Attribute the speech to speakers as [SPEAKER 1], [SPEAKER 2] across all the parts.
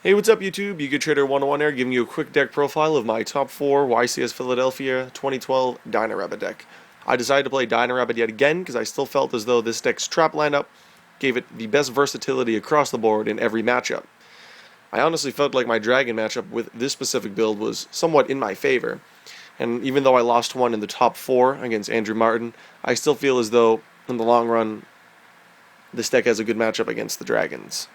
[SPEAKER 1] Hey, what's up, YouTube? You Good Trader 101 here, giving you a quick deck profile of my top 4 YCS Philadelphia 2012 Dino-Rabbit deck. I decided to play Dino-Rabbit yet again because I still felt as though this deck's trap lineup gave it the best versatility across the board in every matchup. I honestly felt like my Dragon matchup with this specific build was somewhat in my favor, and even though I lost one in the top 4 against Andrew Martin, I still feel as though, in the long run, this deck has a good matchup against the Dragons.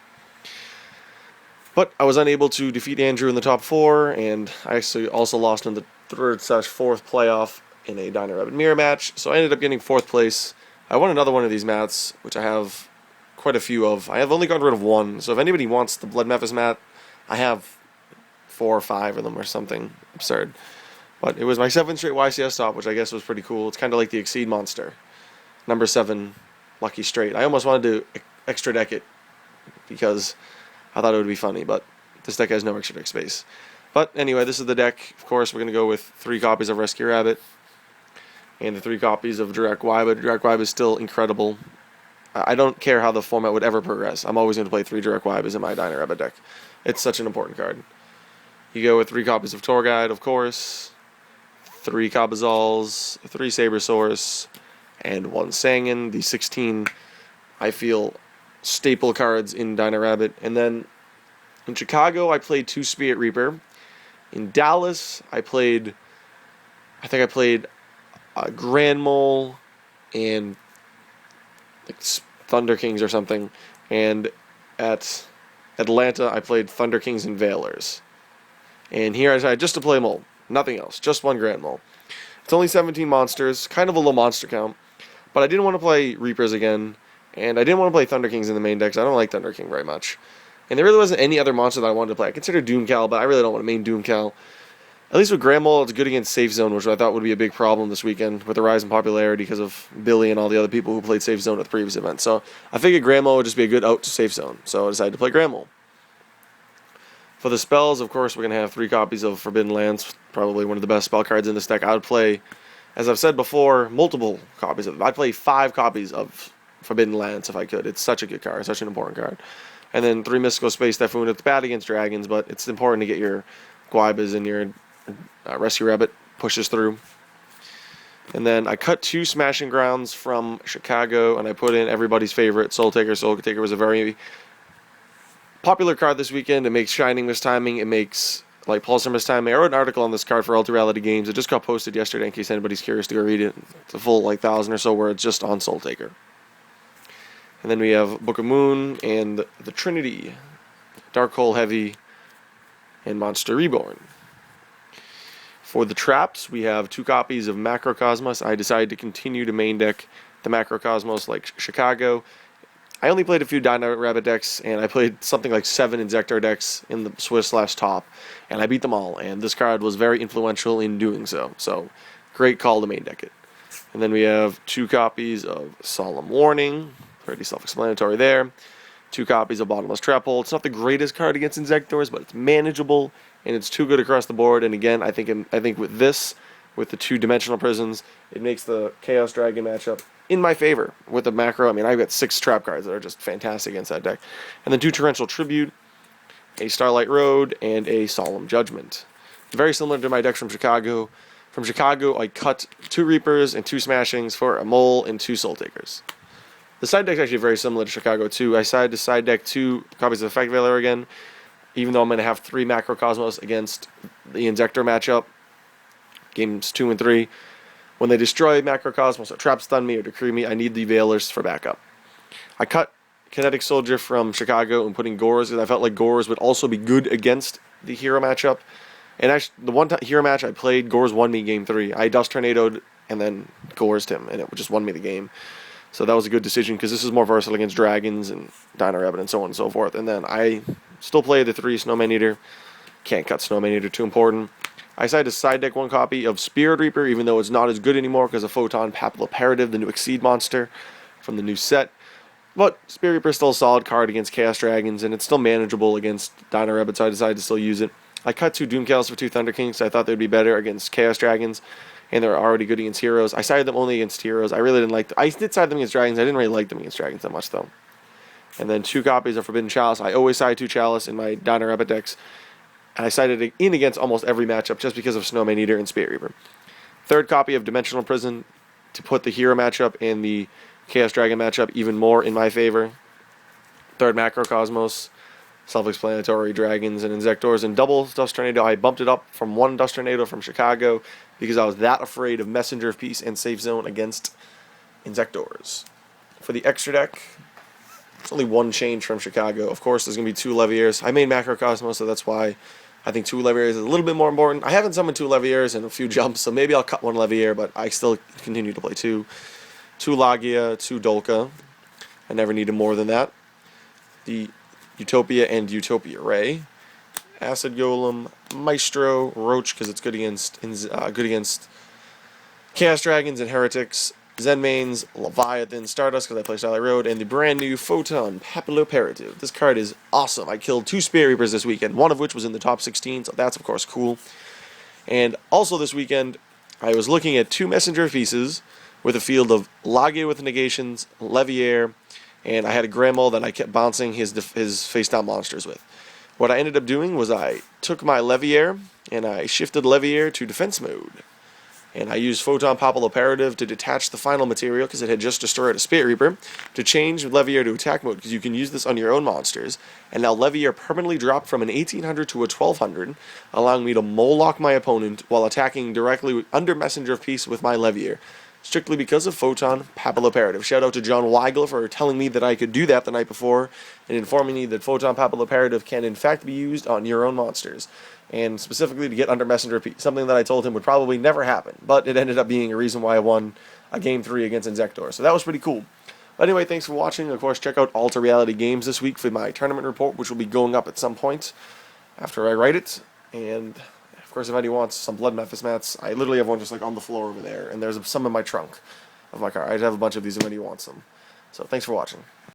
[SPEAKER 1] But I was unable to defeat Andrew in the top 4, and I actually also lost in the 3rd/4th playoff in a Dino-Rabbit mirror match, so I ended up getting 4th place. I won another one of these mats, which I have quite a few of. I have only gotten rid of one, so if anybody wants the Blood Memphis mat, I have 4 or 5 of them or something absurd. But it was my 7th straight YCS top, which I guess was pretty cool. It's kind of like the Exceed Monster. Number 7, lucky straight. I almost wanted to extra deck it because I thought it would be funny, but this deck has no extra deck space. But anyway, this is the deck. Of course, we're going to go with 3 copies of Rescue Rabbit and the 3 copies of Direct Y, but Direct Y is still incredible. I don't care how the format would ever progress. I'm always going to play 3 Direct Ybs in my Dino-Rabbit deck. It's such an important card. You go with 3 copies of Tour Guide, of course, 3 Cabazals, 3 Sabersaurus, and 1 Sangin, the 16, I feel, staple cards in Dino-Rabbit. And then in Chicago, I played 2 Spirit Reaper. In Dallas, I think I played Grand Mole and like Thunder Kings or something. And at Atlanta, I played Thunder Kings and Veilers. And here I decided just to play Mole, nothing else, just 1 Grand Mole. It's only 17 monsters, kind of a low monster count, but I didn't want to play Reapers again. And I didn't want to play Thunder Kings in the main deck, because I don't like Thunder King very much. And there really wasn't any other monster that I wanted to play. I considered Doomcal, but I really don't want to main Doomcal. At least with Grand Mole, it's good against Safe Zone, which I thought would be a big problem this weekend with the rise in popularity because of Billy and all the other people who played Safe Zone at the previous event. So I figured Grand Mole would just be a good out to Safe Zone. So I decided to play Grand Mole. For the spells, of course, we're going to have 3 copies of Forbidden Lands, probably one of the best spell cards in this deck. I would play, as I've said before, multiple copies of it. I'd play 5 copies of Forbidden Lands if I could. It's such a good card, such an important card. And then 3 Mystical Space Typhoon. It's bad against dragons, but it's important to get your Guaibas and your Rescue Rabbit pushes through. And then I cut 2 Smashing Grounds from Chicago, and I put in everybody's favorite, Soul Taker. Soul Taker was a very popular card this weekend. It makes Shining miss timing. It makes Pulsar miss timing. I wrote an article on this card for Ultra Reality Games. It just got posted yesterday in case anybody's curious to go read it. It's a full 1,000 or so words just on Soul Taker. And then we have Book of Moon and the Trinity, Dark Hole Heavy, and Monster Reborn. For the traps, we have 2 copies of Macrocosmos. I decided to continue to main deck the Macrocosmos like Chicago. I only played a few Dino-Rabbit decks, and I played something like 7 Inzektor decks in the Swiss/top, and I beat them all, and this card was very influential in doing so. So, great call to main deck it. And then we have 2 copies of Solemn Warning, pretty self-explanatory there. 2 copies of Bottomless Trap Hole. It's not the greatest card against Inzektors, but it's manageable, and it's too good across the board. And again, I think with this, with the 2-dimensional prisons, it makes the Chaos Dragon matchup in my favor with the macro. I mean, I've got 6 trap cards that are just fantastic against that deck. And then 2 Torrential Tribute, a Starlight Road, and a Solemn Judgment. Very similar to my decks from Chicago. From Chicago, I cut 2 Reapers and 2 Smashings for a Mole and 2 Soul Takers. The side deck's actually very similar to Chicago, too. I decided to side deck 2 copies of Effect Veiler again, even though I'm going to have 3 Macrocosmos against the Inzektor matchup, games 2 and 3. When they destroy Macrocosmos or Trap Stun me or Decree me, I need the Veilers for backup. I cut Kinetic Soldier from Chicago and put in Gores because I felt like Gores would also be good against the Hero matchup. And actually, the one Hero match I played, Gores won me game 3. I Dust Tornadoed and then Gores'd him, and it just won me the game. So that was a good decision because this is more versatile against dragons and Dino-Rabbit and so on and so forth. And then I still play the 3 Snowman Eater. Can't cut Snowman Eater, too important. I decided to side deck 1 copy of Spirit Reaper, even though it's not as good anymore because of Photon Papilloparative, the new Exceed monster from the new set. But Spirit Reaper is still a solid card against Chaos Dragons, and it's still manageable against Dino-Rabbit, so I decided to still use it. I cut 2 Doomcals for 2 Thunder Kings. I thought they'd be better against Chaos Dragons, and they're already good against Heroes. I sided them only against Heroes. I really didn't like them. I did side them against Dragons. I didn't really like them against Dragons that much, though. and then 2 copies of Forbidden Chalice. I always side 2 Chalice in my Dino-Rabbit decks, and I sided it in against almost every matchup just because of Snowman Eater and Spirit Reaper. 3rd copy of Dimensional Prison to put the Hero matchup and the Chaos Dragon matchup even more in my favor. 3rd Macrocosmos, self-explanatory Dragons and Insectors, and double Dust Tornado. I bumped it up from 1 Dust Tornado from Chicago because I was that afraid of Messenger of Peace and Safe Zone against Insectors. For the extra deck, it's only 1 change from Chicago. Of course, there's going to be 2 Leviers. I made Macrocosmos, so that's why I think 2 Leviers is a little bit more important. I haven't summoned 2 Leviers in a few jumps, so maybe I'll cut 1 Levier, but I still continue to play 2. 2 Lagia, 2 Dolka. I never needed more than that. The Utopia and Utopia Ray. Acid Golem, Maestro, Roach, because it's good against Chaos Dragons and Heretics. Zenmaines, Leviathan, Stardust, because I play Starlight Road, and the brand new Photon Papilloperative. This card is awesome. I killed 2 Spirit Reapers this weekend, one of which was in the top 16, so that's of course cool. And also this weekend, I was looking at 2 Messenger Pieces with a field of Lagia with negations, Levier, and I had a Grammel that I kept bouncing his face-down monsters with. What I ended up doing was I took my Levier, and I shifted Levier to defense mode. And I used Photon Papilloperative to detach the final material because it had just destroyed a Spirit Reaper, to change Levier to attack mode because you can use this on your own monsters. And now Levier permanently dropped from an 1800 to a 1200, allowing me to Moloch my opponent while attacking directly under Messenger of Peace with my Levier, strictly because of Photon Papilloperative. Shout out to John Weigel for telling me that I could do that the night before and informing me that Photon Papilloperative can in fact be used on your own monsters, and specifically to get under Messenger of Peace, something that I told him would probably never happen, but it ended up being a reason why I won a Game 3 against Insector. So that was pretty cool. But anyway, thanks for watching. Of course, check out Alter Reality Games this week for my tournament report, which will be going up at some point after I write it. And of course, if anybody wants some Blood Memphis mats, I literally have one just like on the floor over there, and there's some in my trunk of my car. I have a bunch of these if anybody wants them. So thanks for watching.